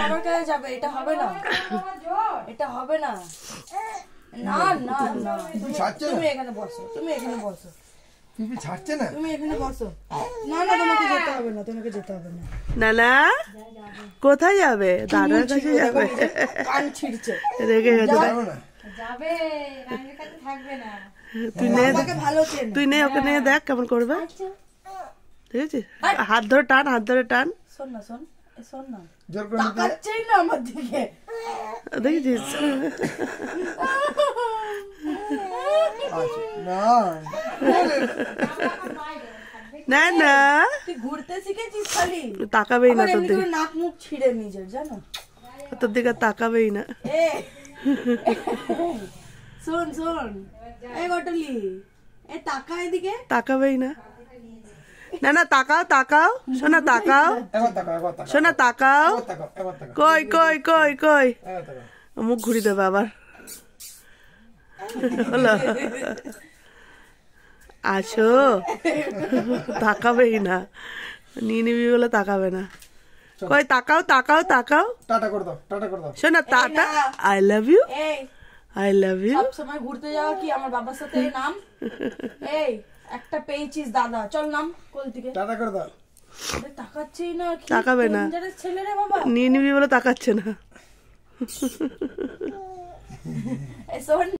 বাবার কাছে যাবে, এটা হবে না, এটা হবে না, না না না, তুমি এখানে বসো, তুমি এখানে বসো, ছাড়ছে না, তুমি এখানে বসো, না না তোমাকে যেতে হবে না, তোমাকে যেতে হবে না। না না কোথায় যাবে? দাদার কাছে যাবে। কান ছিড়ছে, রেগে গেছে যাবে, রানীর কাছে থাকবে না। তুই নে, ভালো চেন, তুই নে, ওকে নিয়ে দেখ কেমন করবে, ঠিক আছে? হাত ধরে টান, হাত ধরে টান। শোন না, শোন, শোন না, জোর করে তাকাচ্ছেই না আমার দিকে, দেখেছিস? না না তুই ঘুরতে শিখেছিস খালি, তাকাবেই না তোর এমনি দিকে, করে নাক মুখ ছিঁড়ে নিজের, জানো? তোর দিকে তাকাবেই না। এ শোন শোন, এই বটলি, এ তাকা এদিকে, তাকাবেই না। না না তাকাও, তাকাও সোনা, তাকাও এবার তাকাও, এবার তাকাও, সোনা, তাকাও। এবার তাকাও, এবার তাকাও, কই কই কই কই, এবার তাকাও। মুখ ঘুরি দেবে আবার। হলো, আসো, তাকাবেই না, নিয়ে নিবি বলে তাকাবে না। কই তাকাও, তাকাও, তাকাও। টাটা করে দাও, টাটা করে দাও। শোনা, টাটা, আই লাভ ইউ, এই আই লাভ ইউ। সব সময় ঘুরতে যাওয়া কি আমার বাবার সাথে নাম? এই একটা পেয়েছিস দাদা, চল নাম কোল থেকে, টাটা করে দাও। তাকাচ্ছেই না, কি তাকাবে না। ডেঞ্জারাস ছেলে রে বাবা। নিয়ে নিবি বলে তাকাচ্ছে না। এই শোন